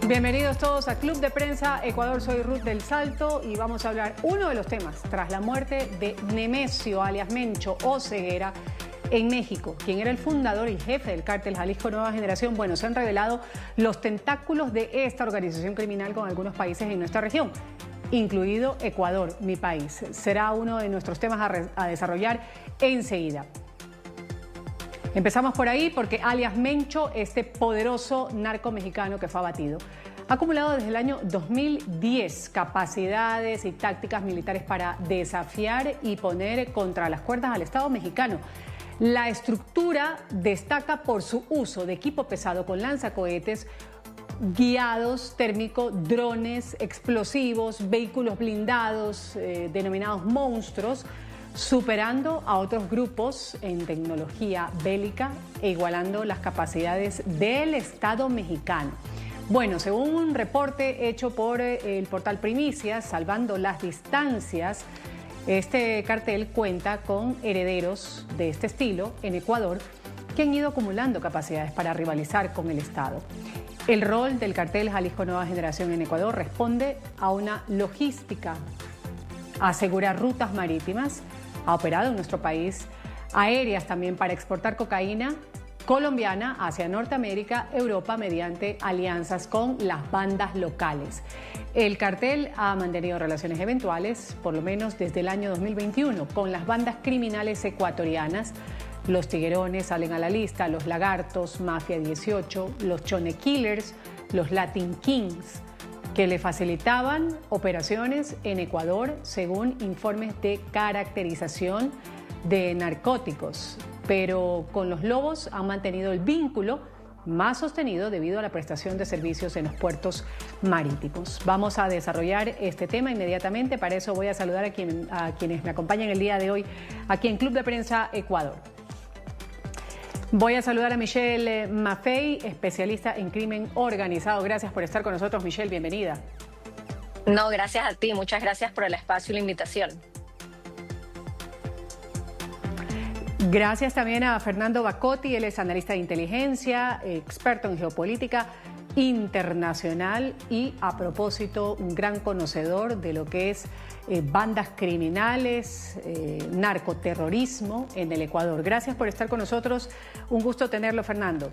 Bienvenidos todos a Club de Prensa Ecuador. Soy Ruth del Salto y vamos a hablar uno de los temas tras la muerte de Nemesio, alias Mencho o Ceguera, en México, quien era el fundador y jefe del cártel Jalisco Nueva Generación. Bueno, se han revelado los tentáculos de esta organización criminal con algunos países en nuestra región, incluido Ecuador, mi país. Será uno de nuestros temas a desarrollar enseguida. Empezamos por ahí porque alias Mencho, este poderoso narco mexicano que fue abatido, ha acumulado desde el año 2010 capacidades y tácticas militares para desafiar y poner contra las cuerdas al Estado mexicano. La estructura destaca por su uso de equipo pesado con lanzacohetes, guiados térmicos, drones, explosivos, vehículos blindados, denominados monstruos, superando a otros grupos en tecnología bélica e igualando las capacidades del Estado mexicano. Bueno, según un reporte hecho por el portal Primicias, Salvando las Distancias, este cartel cuenta con herederos de este estilo en Ecuador que han ido acumulando capacidades para rivalizar con el Estado. El rol del cartel Jalisco Nueva Generación en Ecuador responde a una logística, a asegurar rutas marítimas, ha operado en nuestro país, aéreas también para exportar cocaína colombiana hacia Norteamérica, Europa, mediante alianzas con las bandas locales. El cartel ha mantenido relaciones eventuales, por lo menos desde el año 2021, con las bandas criminales ecuatorianas. Los Tiguerones salen a la lista, los Lagartos, Mafia 18, los Chone Killers, los Latin Kings, que le facilitaban operaciones en Ecuador según informes de caracterización de narcóticos. Pero con los Lobos han mantenido el vínculo más sostenido debido a la prestación de servicios en los puertos marítimos. Vamos a desarrollar este tema inmediatamente. Para eso voy a saludar a quienes me acompañan el día de hoy aquí en Club de Prensa Ecuador. Voy a saludar a Michelle Maffei, especialista en crimen organizado. Gracias por estar con nosotros, Michelle, bienvenida. No, gracias a ti, muchas gracias por el espacio y la invitación. Gracias también a Fernando Bacotti, él es analista de inteligencia, experto en geopolítica internacional y, a propósito, un gran conocedor de lo que es bandas criminales, narcoterrorismo en el Ecuador. Gracias por estar con nosotros. Un gusto tenerlo, Fernando.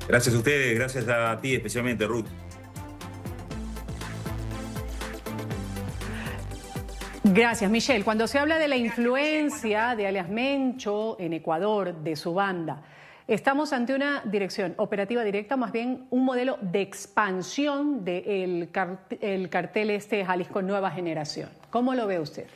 Gracias a ustedes, gracias a ti especialmente, Ruth. Gracias, Michelle. Cuando se habla de la influencia de alias Mencho en Ecuador, de su banda, ¿estamos ante una dirección operativa directa o más bien un modelo de expansión del cartel Jalisco Nueva Generación? ¿Cómo lo ve usted?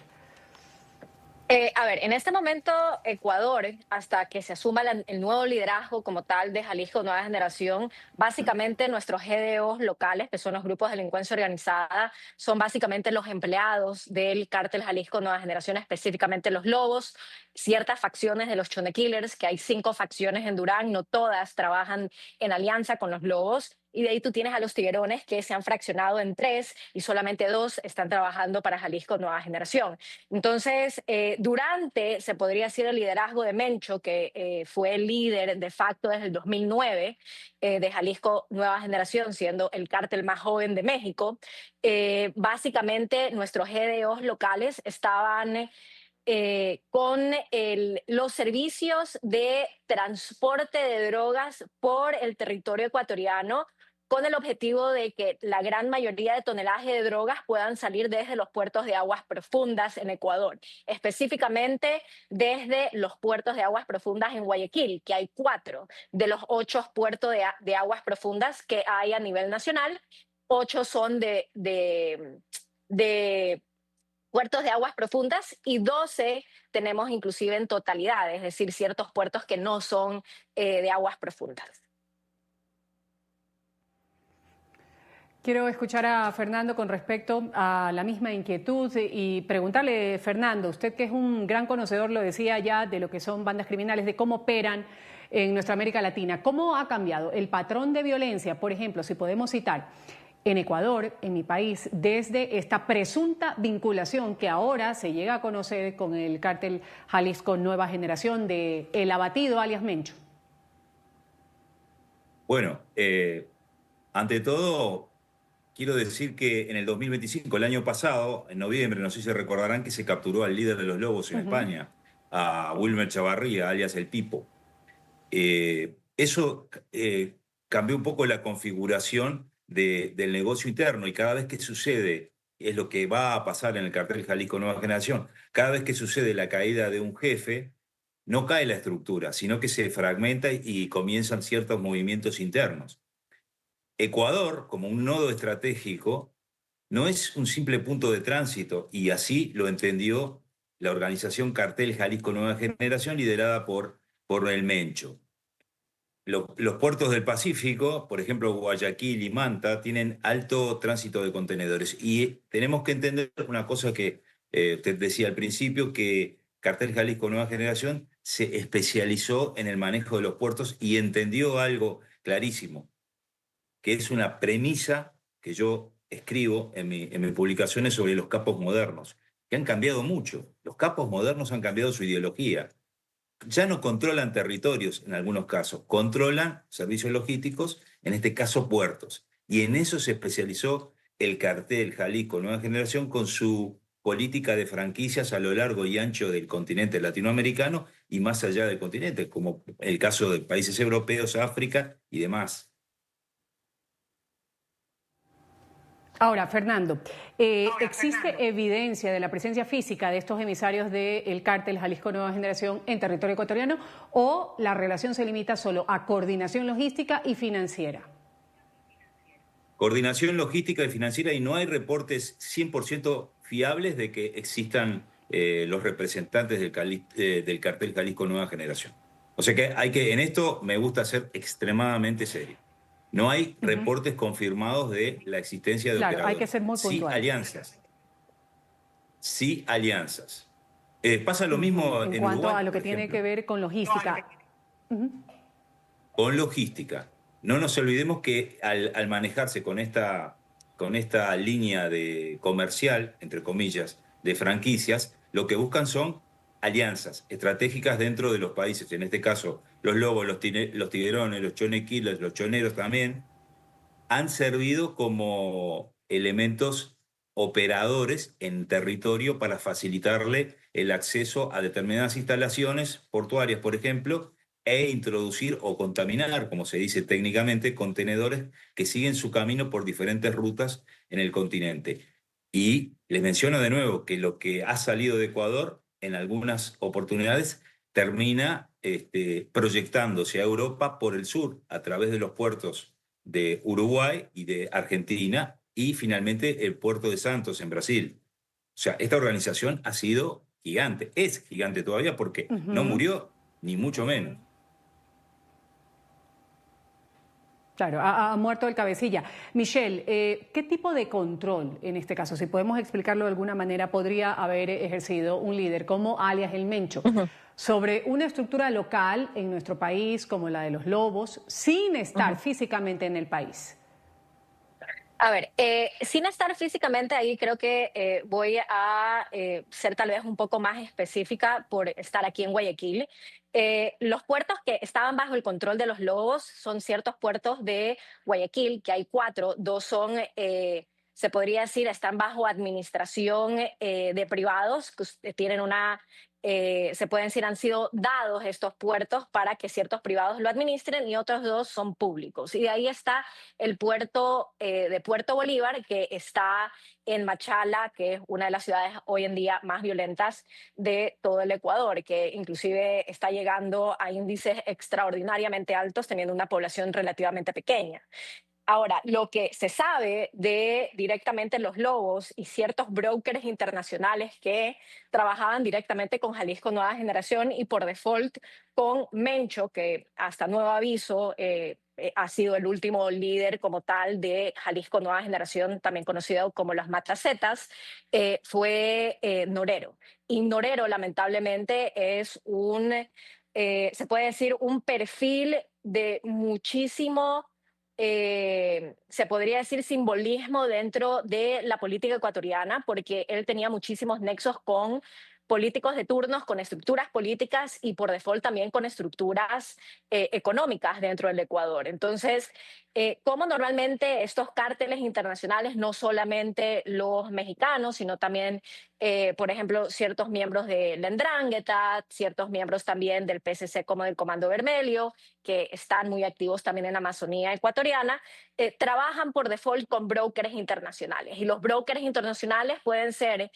A ver, en este momento Ecuador, hasta que se asuma el nuevo liderazgo como tal de Jalisco Nueva Generación, básicamente nuestros GDOs locales, que son los grupos de delincuencia organizada, son básicamente los empleados del cártel Jalisco Nueva Generación, específicamente los Lobos, ciertas facciones de los Chone Killers, que hay 5 facciones en Durán, no todas trabajan en alianza con los Lobos. Y de ahí tú tienes a los Tiguerones, que se han fraccionado en 3 y solamente 2 están trabajando para Jalisco Nueva Generación. Entonces, durante, se podría decir, el liderazgo de Mencho, que fue el líder de facto desde el 2009 de Jalisco Nueva Generación, siendo el cártel más joven de México, básicamente nuestros GDOs locales estaban con los servicios de transporte de drogas por el territorio ecuatoriano, con el objetivo de que la gran mayoría de tonelaje de drogas puedan salir desde los puertos de aguas profundas en Ecuador, específicamente desde los puertos de aguas profundas en Guayaquil, que hay 4 de los 8 puertos de aguas profundas que hay a nivel nacional. 8 son de puertos de aguas profundas y 12 tenemos inclusive en totalidad, es decir, ciertos puertos que no son de aguas profundas. Quiero escuchar a Fernando con respecto a la misma inquietud y preguntarle, Fernando, usted que es un gran conocedor, lo decía ya, de lo que son bandas criminales, de cómo operan en nuestra América Latina, ¿cómo ha cambiado el patrón de violencia, por ejemplo, si podemos citar, en Ecuador, en mi país, desde esta presunta vinculación que ahora se llega a conocer con el cártel Jalisco Nueva Generación de el abatido alias Mencho? Bueno, Ante todo, quiero decir que en el 2025, el año pasado, en noviembre, no sé si recordarán que se capturó al líder de los Lobos en Ujú. España, a Wilmer Chavarría, alias El Pipo. Eso cambió un poco la configuración del negocio interno y cada vez que sucede, es lo que va a pasar en el cartel Jalisco Nueva Generación, cada vez que sucede la caída de un jefe, no cae la estructura, sino que se fragmenta y comienzan ciertos movimientos internos. Ecuador, como un nodo estratégico, no es un simple punto de tránsito y así lo entendió la organización Cartel Jalisco Nueva Generación liderada por el Mencho. Los puertos del Pacífico, por ejemplo, Guayaquil y Manta, tienen alto tránsito de contenedores. Y tenemos que entender una cosa que usted decía al principio, que Cartel Jalisco Nueva Generación se especializó en el manejo de los puertos y entendió algo clarísimo, que es una premisa que yo escribo en mis publicaciones sobre los capos modernos, que han cambiado mucho. Los capos modernos han cambiado su ideología. Ya no controlan territorios en algunos casos, controlan servicios logísticos, en este caso puertos. Y en eso se especializó el cartel Jalisco Nueva Generación con su política de franquicias a lo largo y ancho del continente latinoamericano y más allá del continente, como el caso de países europeos, África y demás. Ahora, Fernando, ¿existe evidencia de la presencia física de estos emisarios del cártel Jalisco Nueva Generación en territorio ecuatoriano o la relación se limita solo a coordinación logística y financiera? Coordinación logística y financiera y no hay reportes 100% fiables de que existan los representantes del cartel Jalisco Nueva Generación. O sea que en esto me gusta ser extremadamente serio. No hay Ujú. reportes confirmados de la existencia de Claro, hay que operadores. ser muy Sí puntual. alianzas, sí alianzas. Pasa lo Ujú. mismo En en cuanto Uruguay, a lo por que tiene ejemplo, que ver con logística. Ujú. con logística. No nos olvidemos que al manejarse con esta línea de comercial, entre comillas, de franquicias, lo que buscan son alianzas estratégicas dentro de los países. En este caso, los lobos, los tiguerones, los chonequiles, los choneros también, han servido como elementos operadores en territorio para facilitarle el acceso a determinadas instalaciones portuarias, por ejemplo, e introducir o contaminar, como se dice técnicamente, contenedores que siguen su camino por diferentes rutas en el continente. Y les menciono de nuevo que lo que ha salido de Ecuador en algunas oportunidades termina proyectándose a Europa por el sur, a través de los puertos de Uruguay y de Argentina y finalmente el puerto de Santos en Brasil. O sea, esta organización ha sido gigante, es gigante todavía porque no Ujú. murió, ni mucho menos. Claro, ha muerto el cabecilla. Michelle, ¿qué tipo de control, en este caso, si podemos explicarlo de alguna manera, podría haber ejercido un líder como alias El Mencho Ujú, sobre una estructura local en nuestro país como la de los Lobos, sin estar ujú. físicamente en el país? A ver, sin estar físicamente ahí, creo que voy a ser tal vez un poco más específica por estar aquí en Guayaquil. Los puertos que estaban bajo el control de los lobos son ciertos puertos de Guayaquil, que hay cuatro, dos son, se podría decir, están bajo administración de privados, que tienen una, se pueden decir, han sido dados estos puertos para que ciertos privados lo administren y otros dos son públicos. Y de ahí está el puerto de Puerto Bolívar, que está en Machala, que es una de las ciudades hoy en día más violentas de todo el Ecuador, que inclusive está llegando a índices extraordinariamente altos, teniendo una población relativamente pequeña. Ahora, lo que se sabe de directamente los lobos y ciertos brokers internacionales que trabajaban directamente con Jalisco Nueva Generación y por default con Mencho, que hasta nuevo aviso ha sido el último líder como tal de Jalisco Nueva Generación, también conocido como los Matacetas, fue Norero. Y Norero, lamentablemente, es un, se puede decir, un perfil de muchísimo se podría decir, simbolismo dentro de la política ecuatoriana, porque él tenía muchísimos nexos con políticos de turnos, con estructuras políticas y por default también con estructuras económicas dentro del Ecuador. Entonces, Como normalmente estos cárteles internacionales, no solamente los mexicanos, sino también, por ejemplo, ciertos miembros de la Ndrangheta, ciertos miembros también del PSC como del Comando Vermelho, que están muy activos también en la Amazonía ecuatoriana, trabajan por default con brokers internacionales. Y los brokers internacionales pueden ser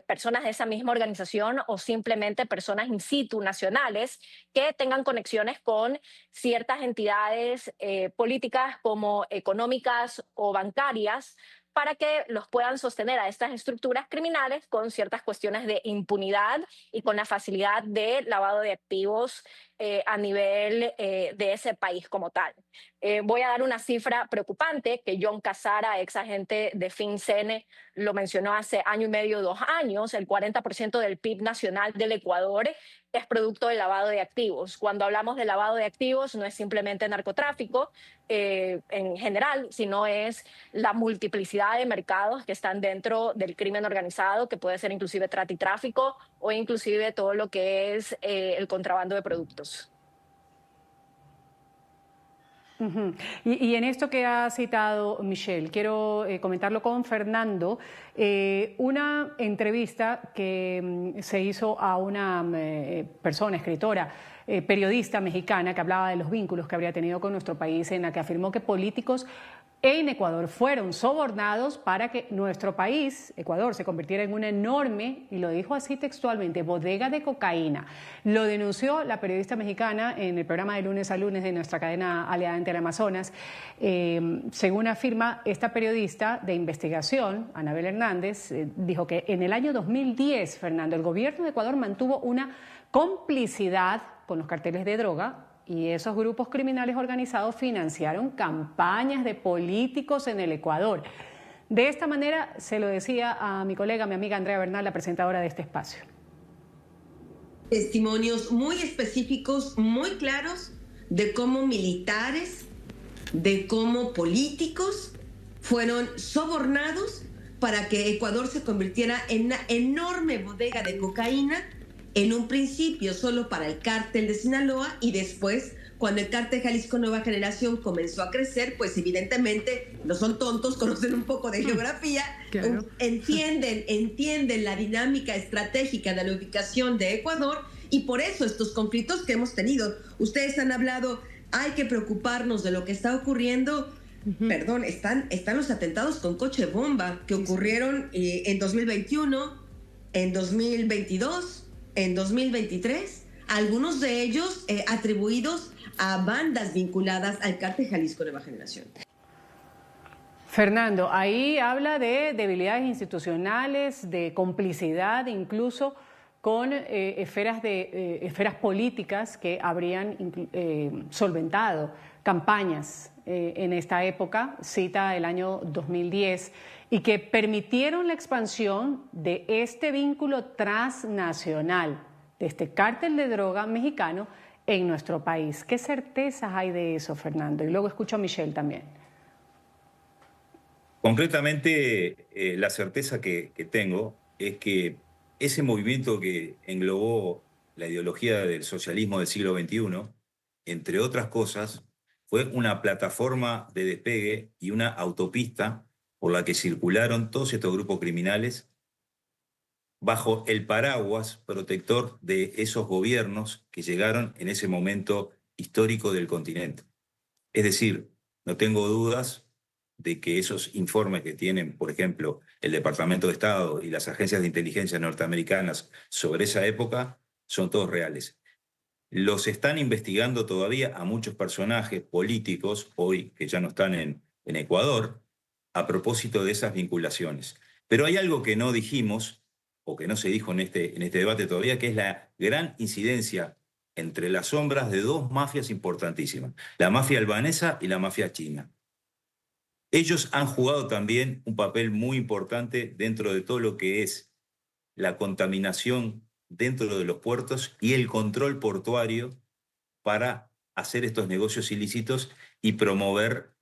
personas de esa misma organización o simplemente personas in situ nacionales que tengan conexiones con ciertas entidades políticas como económicas o bancarias para que los puedan sostener a estas estructuras criminales con ciertas cuestiones de impunidad y con la facilidad de lavado de activos a nivel de ese país como tal. Voy a dar una cifra preocupante que John Casara, ex agente de FinCEN, lo mencionó hace año y medio, 2 años. El 40% del PIB nacional del Ecuador es producto del lavado de activos. Cuando hablamos de lavado de activos, no es simplemente narcotráfico en general, sino es la multiplicidad de mercados que están dentro del crimen organizado, que puede ser inclusive trata y tráfico o inclusive todo lo que es el contrabando de productos. Ujú. Y en esto que ha citado Michelle, quiero comentarlo con Fernando, una entrevista que se hizo a una persona, escritora, periodista mexicana que hablaba de los vínculos que habría tenido con nuestro país, en la que afirmó que políticos en Ecuador fueron sobornados para que nuestro país, Ecuador, se convirtiera en una enorme, y lo dijo así textualmente, bodega de cocaína. Lo denunció la periodista mexicana en el programa de Lunes a Lunes de nuestra cadena aliada en Teleamazonas. Según afirma esta periodista de investigación, Anabel Hernández, dijo que en el año 2010, Fernando, el gobierno de Ecuador mantuvo una complicidad con los carteles de droga, y esos grupos criminales organizados financiaron campañas de políticos en el Ecuador. De esta manera se lo decía a mi colega, mi amiga Andrea Bernal, la presentadora de este espacio. Testimonios muy específicos, muy claros, de cómo militares, de cómo políticos fueron sobornados para que Ecuador se convirtiera en una enorme bodega de cocaína, en un principio solo para el cártel de Sinaloa, y después, cuando el cártel Jalisco Nueva Generación comenzó a crecer, pues evidentemente no son tontos, conocen un poco de geografía, claro. entienden la dinámica estratégica de la ubicación de Ecuador, y por eso estos conflictos que hemos tenido. Ustedes han hablado, hay que preocuparnos de lo que está ocurriendo. Perdón, están los atentados con coche bomba que ocurrieron en 2021, en 2022, en 2023, algunos de ellos atribuidos a bandas vinculadas al cártel Jalisco Nueva Generación. Fernando, ahí habla de debilidades institucionales, de complicidad incluso con esferas políticas que habrían solventado campañas en esta época, cita el año 2010, y que permitieron la expansión de este vínculo transnacional, de este cártel de droga mexicano en nuestro país. ¿Qué certezas hay de eso, Fernando? Y luego escucho a Michelle también. Concretamente, la certeza que tengo es que ese movimiento que englobó la ideología del socialismo del siglo XXI, entre otras cosas, fue una plataforma de despegue y una autopista por la que circularon todos estos grupos criminales bajo el paraguas protector de esos gobiernos que llegaron en ese momento histórico del continente. Es decir, no tengo dudas de que esos informes que tienen, por ejemplo, el Departamento de Estado y las agencias de inteligencia norteamericanas sobre esa época son todos reales. Los están investigando todavía a muchos personajes políticos, hoy que ya no están en Ecuador, a propósito de esas vinculaciones. Pero hay algo que no dijimos, o que no se dijo en este debate todavía, que es la gran incidencia entre las sombras de dos mafias importantísimas, la mafia albanesa y la mafia china. Ellos han jugado también un papel muy importante dentro de todo lo que es la contaminación dentro de los puertos y el control portuario para hacer estos negocios ilícitos y promover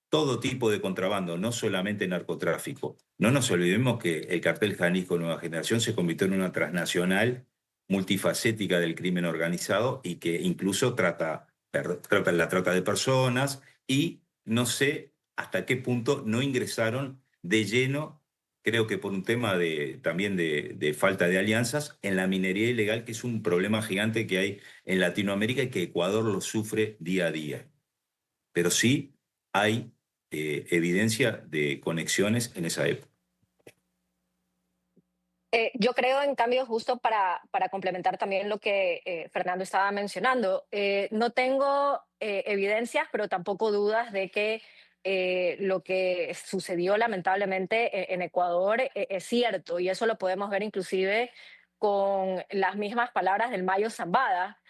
todo tipo de contrabando, no solamente narcotráfico. No nos olvidemos que el cartel Jalisco Nueva Generación se convirtió en una transnacional multifacética del crimen organizado y que incluso trata la trata de personas y no sé hasta qué punto no ingresaron de lleno, creo que por un tema también de falta de alianzas, en la minería ilegal, que es un problema gigante que hay en Latinoamérica y que Ecuador lo sufre día a día. Pero sí hay evidencia de conexiones en esa época. Yo creo, en cambio, justo para complementar también lo que Fernando estaba mencionando, no tengo evidencias, pero tampoco dudas de que lo que sucedió lamentablemente en Ecuador es cierto, y eso lo podemos ver inclusive con las mismas palabras del Mayo Zambada,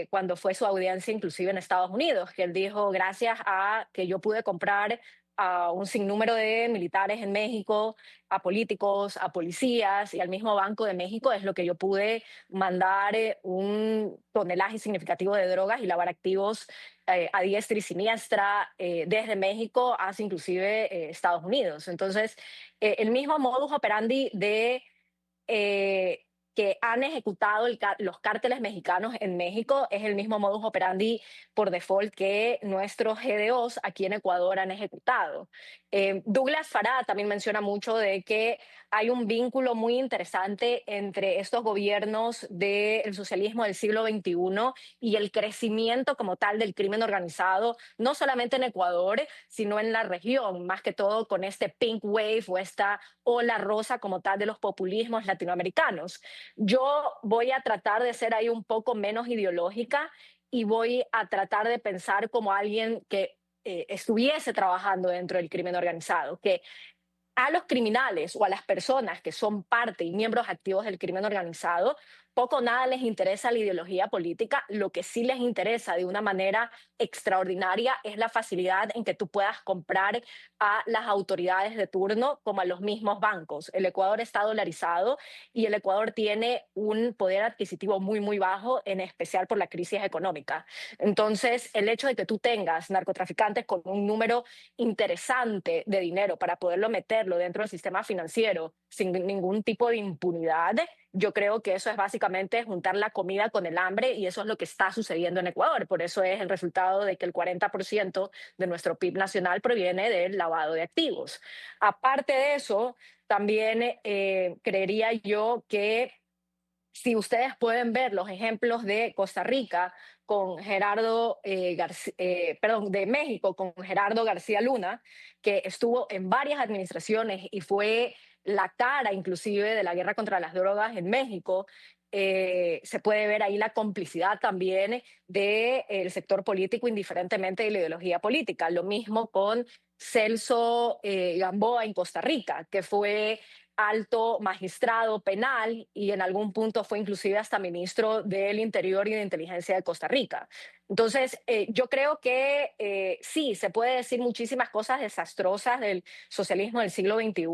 cuando fue su audiencia inclusive en Estados Unidos, que él dijo, gracias a que yo pude comprar a un sinnúmero de militares en México, a políticos, a policías y al mismo Banco de México, es lo que yo pude mandar un tonelaje significativo de drogas y lavar activos a diestra y siniestra desde México hasta inclusive Estados Unidos. Entonces, el mismo modus operandi de eh, que han ejecutado los cárteles mexicanos en México es el mismo modus operandi por default que nuestros GDOs aquí en Ecuador han ejecutado. Douglas Farah también menciona mucho de que hay un vínculo muy interesante entre estos gobiernos del socialismo del siglo XXI y el crecimiento como tal del crimen organizado, no solamente en Ecuador, sino en la región, más que todo con este pink wave o esta ola rosa como tal de los populismos latinoamericanos. Yo voy a tratar de ser ahí un poco menos ideológica y voy a tratar de pensar como alguien que estuviese trabajando dentro del crimen organizado, que a los criminales o a las personas que son parte y miembros activos del crimen organizado, poco o nada les interesa la ideología política. Lo que sí les interesa de una manera extraordinaria es la facilidad en que tú puedas comprar a las autoridades de turno como a los mismos bancos. El Ecuador está dolarizado y el Ecuador tiene un poder adquisitivo muy, muy bajo, en especial por la crisis económica. Entonces, el hecho de que tú tengas narcotraficantes con un número interesante de dinero para poderlo meterlo dentro del sistema financiero sin ningún tipo de impunidad, yo creo que eso es básicamente juntar la comida con el hambre y eso es lo que está sucediendo en Ecuador. Por eso es el resultado de que el 40% de nuestro PIB nacional proviene del lavado de activos. Aparte de eso, también creería yo que si ustedes pueden ver los ejemplos de Costa Rica con perdón, de México con Gerardo García Luna, que estuvo en varias administraciones y fue la cara inclusive de la guerra contra las drogas en México, se puede ver ahí la complicidad también del sector político, indiferentemente de la ideología política. Lo mismo con Celso Gamboa en Costa Rica, que fue alto magistrado penal y en algún punto fue inclusive hasta ministro del Interior y de Inteligencia de Costa Rica. Entonces, yo creo que sí, se puede decir muchísimas cosas desastrosas del socialismo del siglo XXI,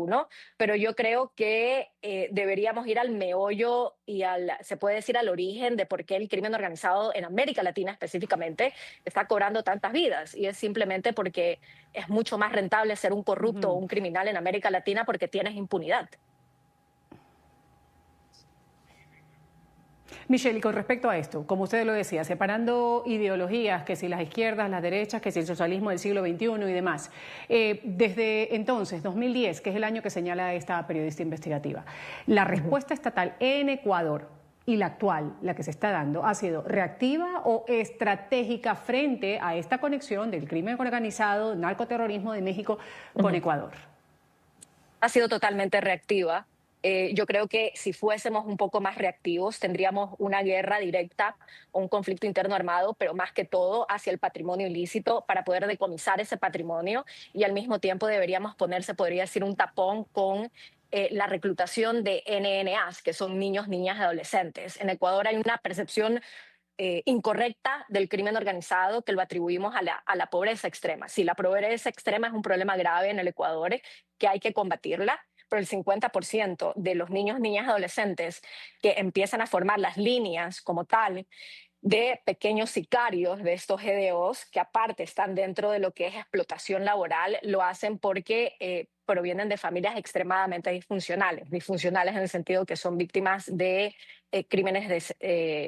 pero yo creo que deberíamos ir al meollo y se puede decir al origen de por qué el crimen organizado en América Latina específicamente está cobrando tantas vidas. Y es simplemente porque es mucho más rentable ser un corrupto o un criminal en América Latina porque tienes impunidad. Michelle, y con respecto a esto, como usted lo decía, separando ideologías, que si las izquierdas, las derechas, que si el socialismo del siglo XXI y demás, desde entonces, 2010, que es el año que señala esta periodista investigativa, la respuesta estatal en Ecuador y la actual, la que se está dando, ¿ha sido reactiva o estratégica frente a esta conexión del crimen organizado, narcoterrorismo de México con Ecuador? Ha sido totalmente reactiva. Yo creo que si fuésemos un poco más reactivos, tendríamos una guerra directa o un conflicto interno armado, pero más que todo hacia el patrimonio ilícito para poder decomisar ese patrimonio y al mismo tiempo deberíamos ponerse, podría decir, un tapón con la reclutación de NNAs, que son niños, niñas y adolescentes. En Ecuador hay una percepción incorrecta del crimen organizado que lo atribuimos a la pobreza extrema. Sí, la pobreza extrema es un problema grave en el Ecuador que hay que combatirla, pero el 50% de los niños, niñas y adolescentes que empiezan a formar las líneas como tal de pequeños sicarios de estos GDOs, que aparte están dentro de lo que es explotación laboral, lo hacen porque provienen de familias extremadamente disfuncionales en el sentido que son víctimas de crímenes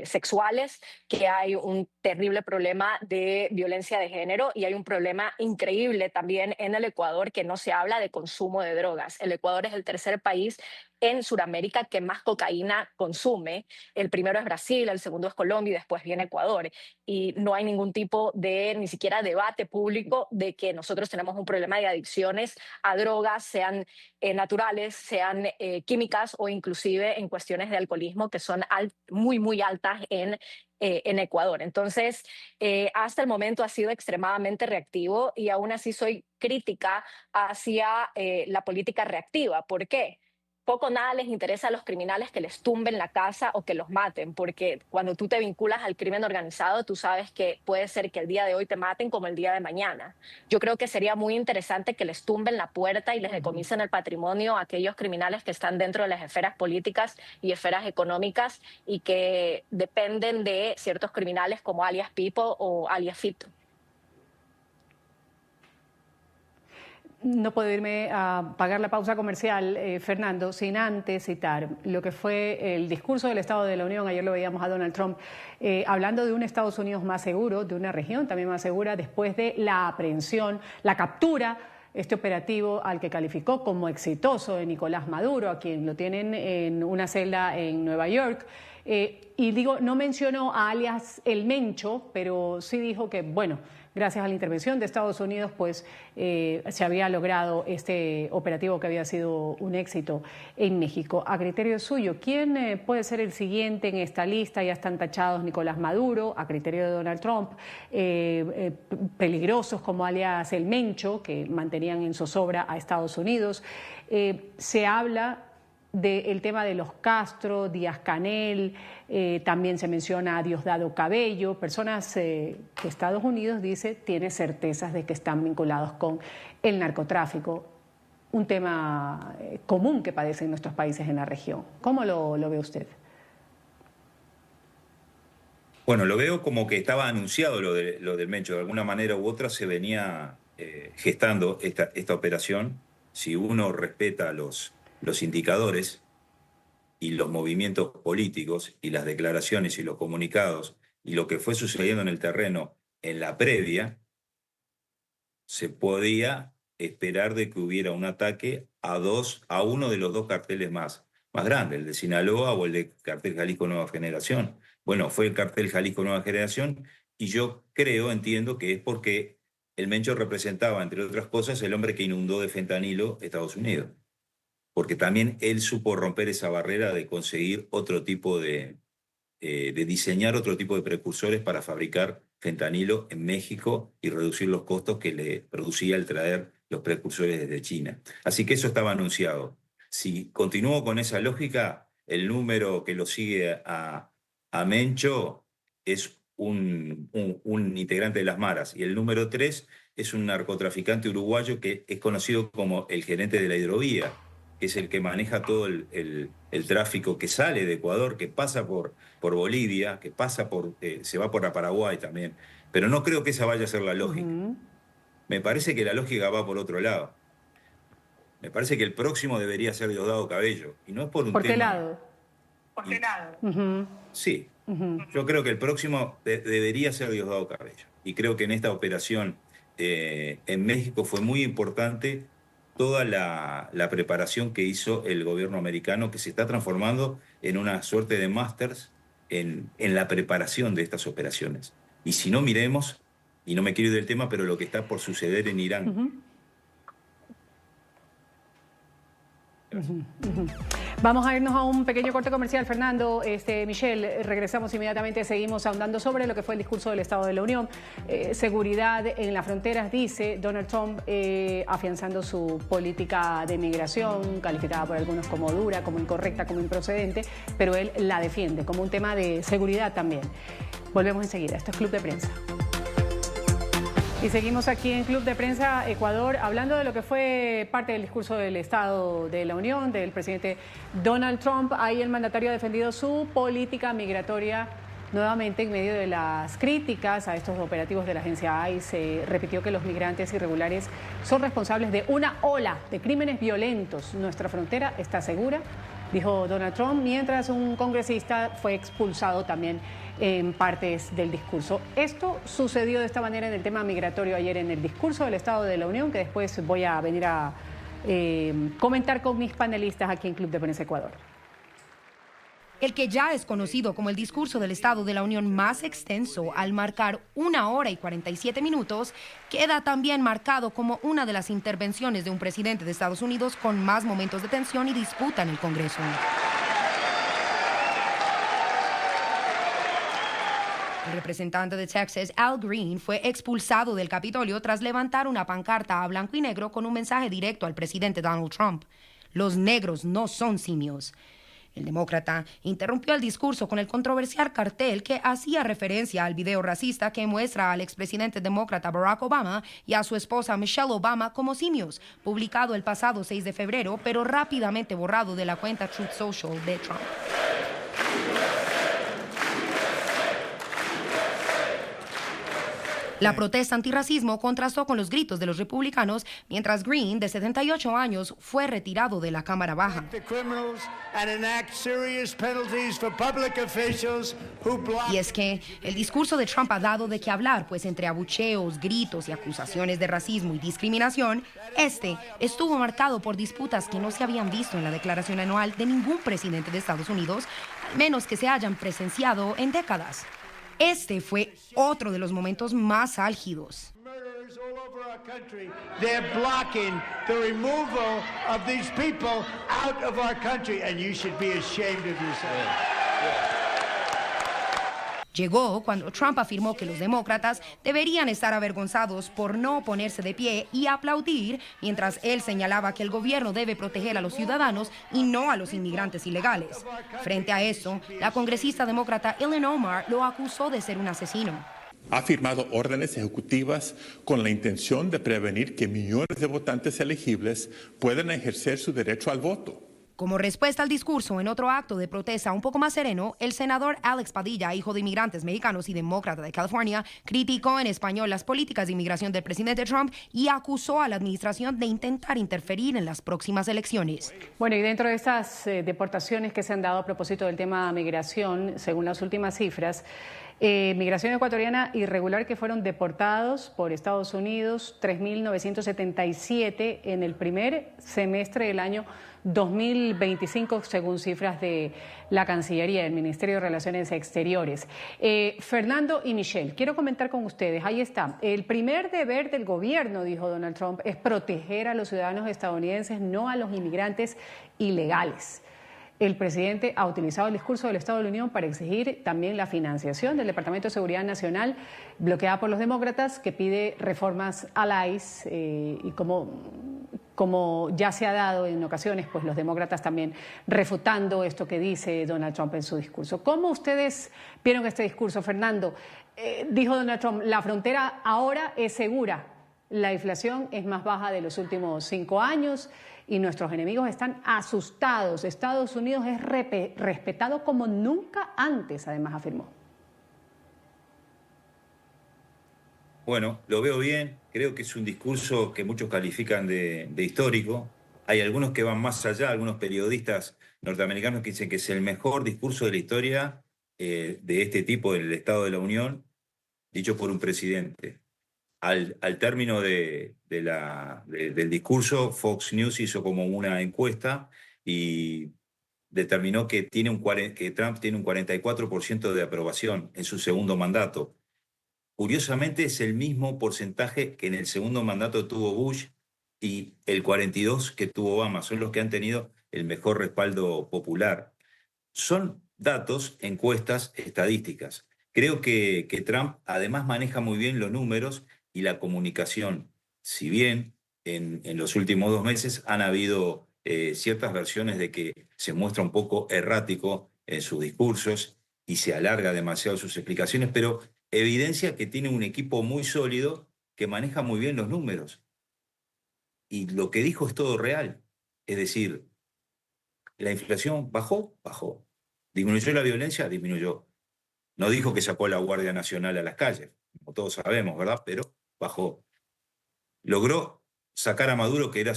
sexuales, que hay un terrible problema de violencia de género y hay un problema increíble también en el Ecuador que no se habla de consumo de drogas. El Ecuador es el tercer país en Sudamérica que más cocaína consume. El primero es Brasil, el segundo es Colombia y después viene Ecuador. Y no hay ningún tipo de, ni siquiera debate público de que nosotros tenemos un problema de adicciones a drogas, sean naturales, sean químicas o inclusive en cuestiones de alcoholismo que son muy, muy altas en Ecuador. Entonces, hasta el momento ha sido extremadamente reactivo y aún así soy crítica hacia la política reactiva. ¿Por qué? Poco nada les interesa a los criminales que les tumben la casa o que los maten, porque cuando tú te vinculas al crimen organizado, tú sabes que puede ser que el día de hoy te maten como el día de mañana. Yo creo que sería muy interesante que les tumben la puerta y les decomisen el patrimonio a aquellos criminales que están dentro de las esferas políticas y esferas económicas y que dependen de ciertos criminales como alias Pipo o alias Fito. No puedo irme a pagar la pausa comercial, Fernando, sin antes citar lo que fue el discurso del Estado de la Unión. Ayer lo veíamos a Donald Trump hablando de un Estados Unidos más seguro, de una región también más segura, después de la aprehensión, la captura, este operativo al que calificó como exitoso de Nicolás Maduro, a quien lo tienen en una celda en Nueva York. Y digo, no mencionó a alias El Mencho, pero sí dijo que, bueno, gracias a la intervención de Estados Unidos, pues se había logrado este operativo que había sido un éxito en México. A criterio suyo, ¿quién puede ser el siguiente en esta lista? Ya están tachados Nicolás Maduro, a criterio de Donald Trump, peligrosos como alias El Mencho, que mantenían en zozobra a Estados Unidos. Se habla del tema de los Castro, Díaz-Canel, también se menciona a Diosdado Cabello, personas que Estados Unidos dice tiene certezas de que están vinculados con el narcotráfico, un tema común que padecen nuestros países en la región. ¿Cómo lo ve usted? Bueno, lo veo como que estaba anunciado lo del Mencho, de alguna manera u otra se venía gestando esta operación. Si uno respeta los indicadores y los movimientos políticos y las declaraciones y los comunicados y lo que fue sucediendo en el terreno en la previa, se podía esperar de que hubiera un ataque a uno de los dos carteles más grandes, el de Sinaloa o el de Cartel Jalisco Nueva Generación. Bueno, fue el Cartel Jalisco Nueva Generación y yo entiendo que es porque el Mencho representaba, entre otras cosas, el hombre que inundó de fentanilo Estados Unidos. Porque también él supo romper esa barrera de conseguir otro tipo de diseñar otro tipo de precursores para fabricar fentanilo en México y reducir los costos que le producía el traer los precursores desde China. Así que eso estaba anunciado. Si continúo con esa lógica, el número que lo sigue a Mencho es un integrante de las maras y el número 3 es un narcotraficante uruguayo que es conocido como el gerente de la hidrovía, que es el que maneja todo el tráfico que sale de Ecuador, que pasa por Bolivia, que pasa se va por Paraguay también. Pero no creo que esa vaya a ser la lógica. Me parece que la lógica va por otro lado. Me parece que el próximo debería ser Diosdado Cabello. Y no es por un ¿Por tema... qué lado? ¿Por qué lado? Sí. Yo creo que el próximo debería ser Diosdado Cabello. Y creo que en esta operación en México fue muy importante toda la preparación que hizo el gobierno americano, que se está transformando en una suerte de másters en la preparación de estas operaciones. Y si no, miremos, y no me quiero ir del tema, pero lo que está por suceder en Irán. Vamos a irnos a un pequeño corte comercial, Fernando. Michelle, regresamos inmediatamente, seguimos ahondando sobre lo que fue el discurso del Estado de la Unión. Seguridad en las fronteras, dice Donald Trump, afianzando su política de migración, calificada por algunos como dura, como incorrecta, como improcedente, pero él la defiende como un tema de seguridad también. Volvemos enseguida. Esto es Club de Prensa. Y seguimos aquí en Club de Prensa Ecuador hablando de lo que fue parte del discurso del Estado de la Unión del presidente Donald Trump. Ahí el mandatario ha defendido su política migratoria nuevamente en medio de las críticas a estos operativos de la agencia ICE. Repitió que los migrantes irregulares son responsables de una ola de crímenes violentos. ¿Nuestra frontera está segura? dijo Donald Trump, mientras un congresista fue expulsado también en partes del discurso. Esto sucedió de esta manera en el tema migratorio ayer en el discurso del Estado de la Unión, que después voy a venir a comentar con mis panelistas aquí en Club de Prensa Ecuador. El que ya es conocido como el discurso del Estado de la Unión más extenso, al marcar 1 hora y 47 minutos, queda también marcado como una de las intervenciones de un presidente de Estados Unidos con más momentos de tensión y disputa en el Congreso. El representante de Texas, Al Green, fue expulsado del Capitolio tras levantar una pancarta a blanco y negro con un mensaje directo al presidente Donald Trump. Los negros no son simios. El demócrata interrumpió el discurso con el controversial cartel que hacía referencia al video racista que muestra al expresidente demócrata Barack Obama y a su esposa Michelle Obama como simios, publicado el pasado 6 de febrero, pero rápidamente borrado de la cuenta Truth Social de Trump. La protesta antirracismo contrastó con los gritos de los republicanos, mientras Green, de 78 años, fue retirado de la Cámara Baja. Y es que el discurso de Trump ha dado de qué hablar, pues entre abucheos, gritos y acusaciones de racismo y discriminación, este estuvo marcado por disputas que no se habían visto en la declaración anual de ningún presidente de Estados Unidos, al menos que se hayan presenciado en décadas. Este fue otro de los momentos más álgidos. They're blocking the removal of these people out of our country, and you should be ashamed of yourself. Llegó cuando Trump afirmó que los demócratas deberían estar avergonzados por no ponerse de pie y aplaudir, mientras él señalaba que el gobierno debe proteger a los ciudadanos y no a los inmigrantes ilegales. Frente a eso, la congresista demócrata Ilhan Omar lo acusó de ser un asesino. Ha firmado órdenes ejecutivas con la intención de prevenir que millones de votantes elegibles puedan ejercer su derecho al voto. Como respuesta al discurso, en otro acto de protesta un poco más sereno, el senador Alex Padilla, hijo de inmigrantes mexicanos y demócrata de California, criticó en español las políticas de inmigración del presidente Trump y acusó a la administración de intentar interferir en las próximas elecciones. Bueno, y dentro de estas deportaciones que se han dado a propósito del tema migración, según las últimas cifras, migración ecuatoriana irregular que fueron deportados por Estados Unidos, 3.977 en el primer semestre del año 2025, según cifras de la Cancillería, del Ministerio de Relaciones Exteriores. Fernando y Michelle, quiero comentar con ustedes, ahí está, el primer deber del gobierno, dijo Donald Trump, es proteger a los ciudadanos estadounidenses, no a los inmigrantes ilegales. El presidente ha utilizado el discurso del Estado de la Unión para exigir también la financiación del Departamento de Seguridad Nacional, bloqueada por los demócratas, que pide reformas a la ICE y como ya se ha dado en ocasiones, pues los demócratas también refutando esto que dice Donald Trump en su discurso. ¿Cómo ustedes vieron este discurso, Fernando? Dijo Donald Trump, la frontera ahora es segura, la inflación es más baja de los últimos 5 años y nuestros enemigos están asustados. Estados Unidos es respetado como nunca antes, además afirmó. Bueno, lo veo bien, creo que es un discurso que muchos califican de histórico. Hay algunos que van más allá, algunos periodistas norteamericanos que dicen que es el mejor discurso de la historia de este tipo del Estado de la Unión, dicho por un presidente. Al término del discurso, Fox News hizo como una encuesta y determinó que Trump tiene un 44% de aprobación en su segundo mandato. Curiosamente es el mismo porcentaje que en el segundo mandato tuvo Bush y el 42% que tuvo Obama. Son los que han tenido el mejor respaldo popular. Son datos, encuestas, estadísticas. Creo que Trump además maneja muy bien los números y la comunicación. Si bien en los últimos 2 meses han habido ciertas versiones de que se muestra un poco errático en sus discursos y se alarga demasiado sus explicaciones, pero evidencia que tiene un equipo muy sólido que maneja muy bien los números. Y lo que dijo es todo real. Es decir, la inflación bajó. Disminuyó la violencia, disminuyó. No dijo que sacó a la Guardia Nacional a las calles, como todos sabemos, ¿verdad? Pero bajó. Logró sacar a Maduro, que era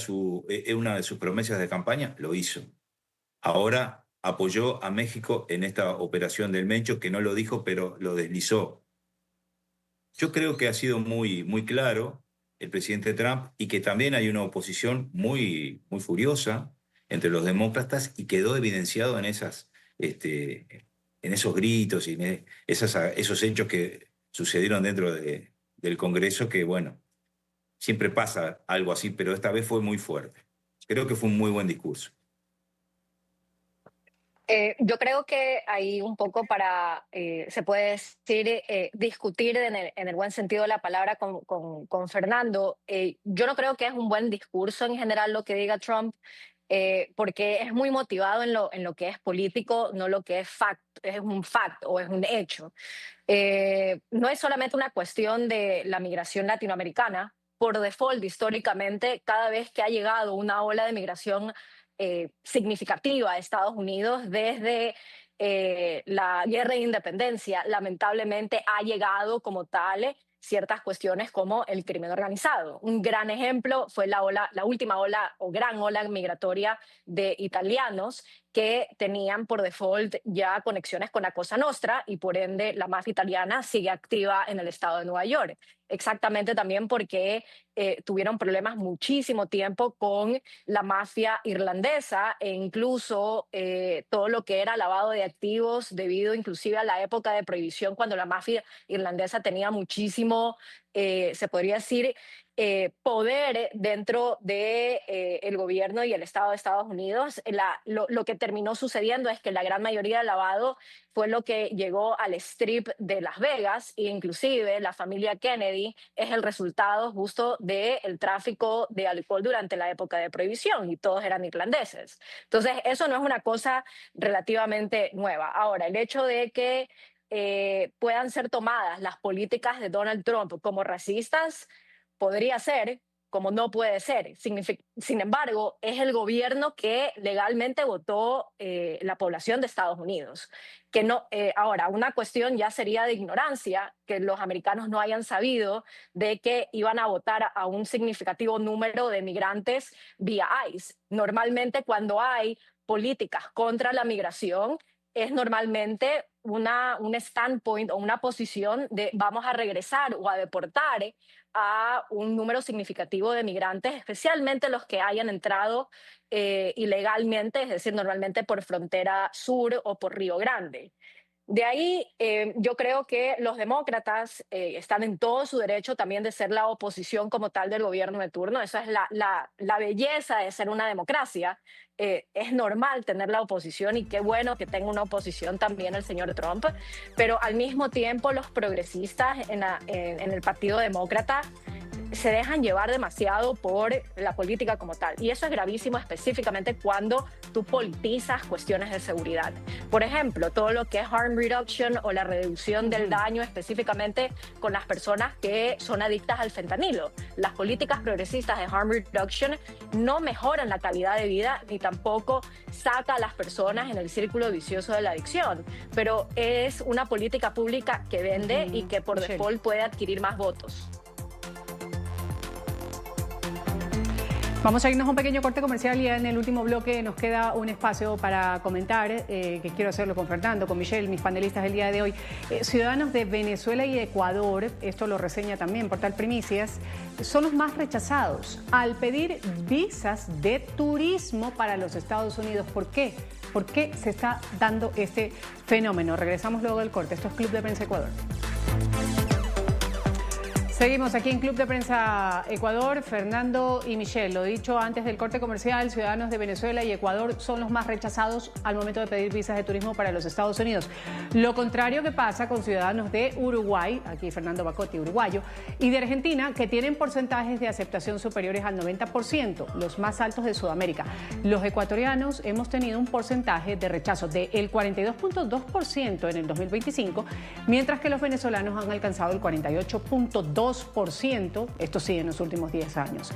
una de sus promesas de campaña, lo hizo. ahora apoyó a México en esta operación del Mencho, que no lo dijo, pero lo deslizó. Yo creo que ha sido muy, muy claro el presidente Trump y que también hay una oposición muy, muy furiosa entre los demócratas y quedó evidenciado en en esos gritos y en esos hechos que sucedieron dentro del Congreso, que bueno, siempre pasa algo así, pero esta vez fue muy fuerte. Creo que fue un muy buen discurso. Yo creo que ahí un poco se puede decir, discutir en el buen sentido de la palabra con Fernando. Yo no creo que es un buen discurso en general lo que diga Trump, porque es muy motivado en lo que es político, no lo que es un fact o es un hecho. No es solamente una cuestión de la migración latinoamericana. Por default, históricamente, cada vez que ha llegado una ola de migración significativa a Estados Unidos desde la guerra de independencia, lamentablemente ha llegado como tal ciertas cuestiones como el crimen organizado. Un gran ejemplo fue la última ola o gran ola migratoria de italianos que tenían por default ya conexiones con la Cosa Nostra y por ende la mafia italiana sigue activa en el estado de Nueva York. Exactamente también porque tuvieron problemas muchísimo tiempo con la mafia irlandesa e incluso todo lo que era lavado de activos debido inclusive a la época de prohibición cuando la mafia irlandesa tenía muchísimo, se podría decir, poder dentro del gobierno y el Estado de Estados Unidos. Lo que terminó sucediendo es que la gran mayoría del lavado fue lo que llegó al Strip de Las Vegas e inclusive la familia Kennedy es el resultado justo del tráfico de alcohol durante la época de prohibición y todos eran irlandeses. Entonces, eso no es una cosa relativamente nueva. Ahora, el hecho de que puedan ser tomadas las políticas de Donald Trump como racistas, podría ser, como no puede ser. Sin embargo, es el gobierno que legalmente votó la población de Estados Unidos. Que no, ahora, una cuestión ya sería de ignorancia que los americanos no hayan sabido de que iban a votar a un significativo número de migrantes vía ICE. Normalmente cuando hay políticas contra la migración, es normalmente un standpoint o una posición de vamos a regresar o a deportar a un número significativo de migrantes, especialmente los que hayan entrado ilegalmente, es decir, normalmente por frontera sur o por Río Grande. De ahí, yo creo que los demócratas están en todo su derecho también de ser la oposición como tal del gobierno de turno. Esa es la belleza de ser una democracia. Es normal tener la oposición y qué bueno que tenga una oposición también el señor Trump, pero al mismo tiempo los progresistas en el Partido Demócrata se dejan llevar demasiado por la política como tal. Y eso es gravísimo, específicamente cuando tú politizas cuestiones de seguridad. Por ejemplo, todo lo que es harm reduction o la reducción del daño específicamente con las personas que son adictas al fentanilo. Las políticas progresistas de harm reduction no mejoran la calidad de vida ni tampoco saca a las personas en el círculo vicioso de la adicción. Pero es una política pública que vende y que por default puede adquirir más votos. Vamos a irnos a un pequeño corte comercial y en el último bloque nos queda un espacio para comentar, que quiero hacerlo con Fernando, con Michelle, mis panelistas del día de hoy. Ciudadanos de Venezuela y Ecuador, esto lo reseña también Portal Primicias, son los más rechazados al pedir visas de turismo para los Estados Unidos. ¿Por qué? ¿Por qué se está dando este fenómeno? Regresamos luego del corte. Esto es Club de Prensa Ecuador. Seguimos aquí en Club de Prensa Ecuador, Fernando y Michelle. Lo dicho antes del corte comercial, ciudadanos de Venezuela y Ecuador son los más rechazados al momento de pedir visas de turismo para los Estados Unidos. Lo contrario que pasa con ciudadanos de Uruguay, aquí Fernando Bacotti, uruguayo, y de Argentina, que tienen porcentajes de aceptación superiores al 90%, los más altos de Sudamérica. Los ecuatorianos hemos tenido un porcentaje de rechazo del 42.2% en el 2025, mientras que los venezolanos han alcanzado el 48.2%. 2%, esto sí, en los últimos 10 años.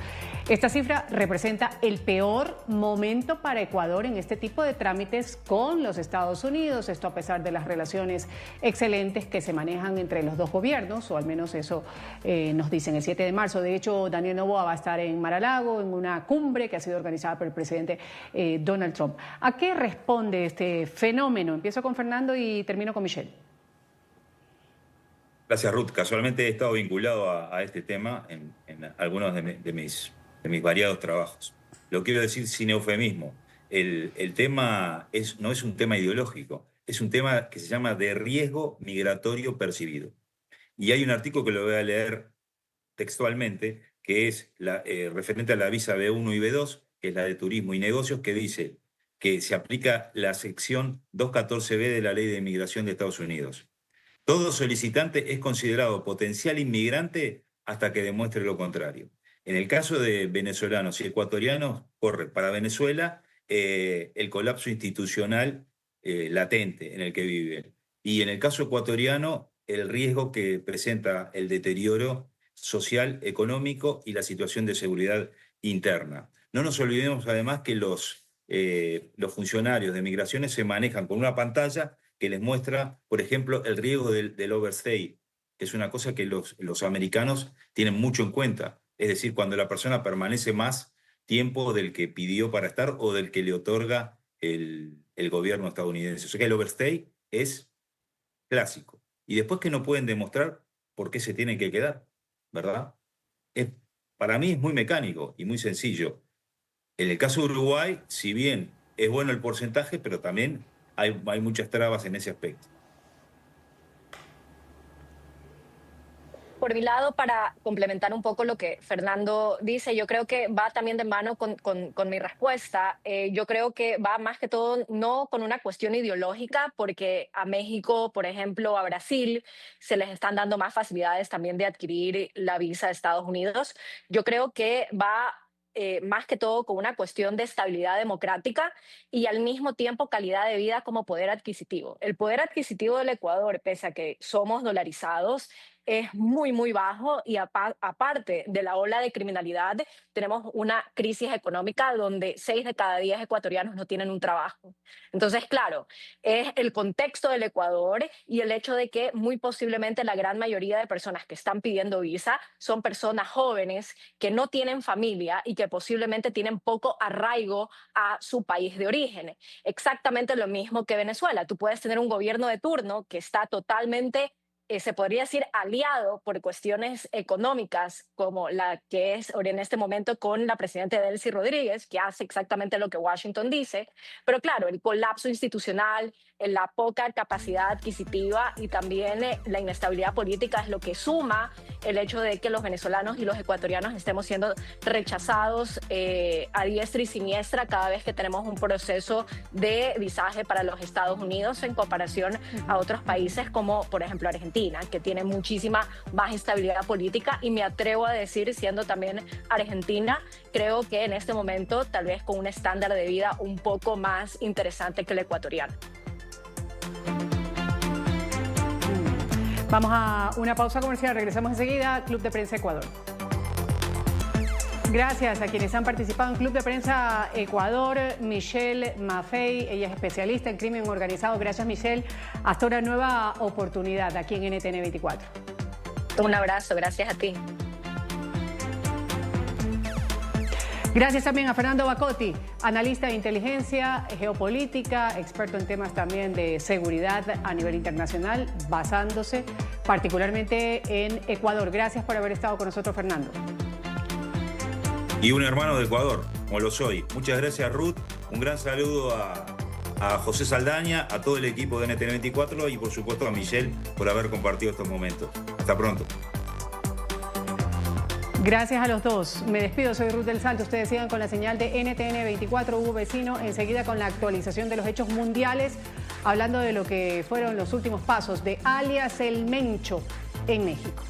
Esta cifra representa el peor momento para Ecuador en este tipo de trámites con los Estados Unidos, esto a pesar de las relaciones excelentes que se manejan entre los dos gobiernos, o al menos eso nos dicen el 7 de marzo. De hecho, Daniel Noboa va a estar en Mar-a-Lago en una cumbre que ha sido organizada por el presidente Donald Trump. ¿A qué responde este fenómeno? Empiezo con Fernando y termino con Michelle. Gracias, Ruth. Casualmente he estado vinculado a este tema en algunos de mis variados trabajos. Lo quiero decir sin eufemismo. El tema no es un tema ideológico, es un tema que se llama de riesgo migratorio percibido. Y hay un artículo que lo voy a leer textualmente, que es referente a la visa B1 y B2, que es la de turismo y negocios, que dice que se aplica la sección 214B de la Ley de Inmigración de Estados Unidos. Todo solicitante es considerado potencial inmigrante hasta que demuestre lo contrario. En el caso de venezolanos y ecuatorianos, corre para Venezuela el colapso institucional latente en el que viven. Y en el caso ecuatoriano, el riesgo que presenta el deterioro social, económico y la situación de seguridad interna. No nos olvidemos además que los funcionarios de migraciones se manejan con una pantalla que les muestra, por ejemplo, el riesgo del overstay, que es una cosa que los americanos tienen mucho en cuenta. Es decir, cuando la persona permanece más tiempo del que pidió para estar o del que le otorga el gobierno estadounidense. O sea que el overstay es clásico. Y después que no pueden demostrar por qué se tienen que quedar, ¿verdad? Para mí es muy mecánico y muy sencillo. En el caso de Uruguay, si bien es bueno el porcentaje, pero también hay muchas trabas en ese aspecto. Por mi lado, para complementar un poco lo que Fernando dice, yo creo que va también de mano con mi respuesta. Yo creo que va más que todo no con una cuestión ideológica, porque a México, por ejemplo, a Brasil, se les están dando más facilidades también de adquirir la visa de Estados Unidos. Yo creo que va más que todo con una cuestión de estabilidad democrática y al mismo tiempo calidad de vida como poder adquisitivo. El poder adquisitivo del Ecuador, pese a que somos dolarizados, es muy, muy bajo y aparte de la ola de criminalidad, tenemos una crisis económica donde 6 de cada 10 ecuatorianos no tienen un trabajo. Entonces, claro, es el contexto del Ecuador y el hecho de que muy posiblemente la gran mayoría de personas que están pidiendo visa son personas jóvenes que no tienen familia y que posiblemente tienen poco arraigo a su país de origen. Exactamente lo mismo que Venezuela. Tú puedes tener un gobierno de turno que está totalmente se podría decir aliado por cuestiones económicas, como la que es en este momento con la presidenta Delcy Rodríguez, que hace exactamente lo que Washington dice, pero claro, el colapso institucional, la poca capacidad adquisitiva y también la inestabilidad política es lo que suma el hecho de que los venezolanos y los ecuatorianos estemos siendo rechazados a diestra y siniestra cada vez que tenemos un proceso de visaje para los Estados Unidos en comparación a otros países como, por ejemplo, Argentina, que tiene muchísima más instabilidad política, y me atrevo a decir, siendo también argentina, creo que en este momento tal vez con un estándar de vida un poco más interesante que el ecuatoriano. Vamos a una pausa comercial, regresamos enseguida. Club de Prensa Ecuador. Gracias a quienes han participado en Club de Prensa Ecuador. Michelle Maffei, ella es especialista en crimen organizado. Gracias, Michelle. Hasta una nueva oportunidad aquí en NTN 24. Un abrazo, gracias a ti. Gracias también a Fernando Bacotti, analista de inteligencia, geopolítica, experto en temas también de seguridad a nivel internacional, basándose particularmente en Ecuador. Gracias por haber estado con nosotros, Fernando. Y un hermano de Ecuador, como lo soy. Muchas gracias, Ruth. Un gran saludo a José Saldaña, a todo el equipo de NTN 24 y por supuesto a Michelle por haber compartido estos momentos. Hasta pronto. Gracias a los dos. Me despido, soy Ruth del Salto. Ustedes sigan con la señal de NTN 24, Hugo Vecino, enseguida con la actualización de los hechos mundiales, hablando de lo que fueron los últimos pasos de alias El Mencho en México.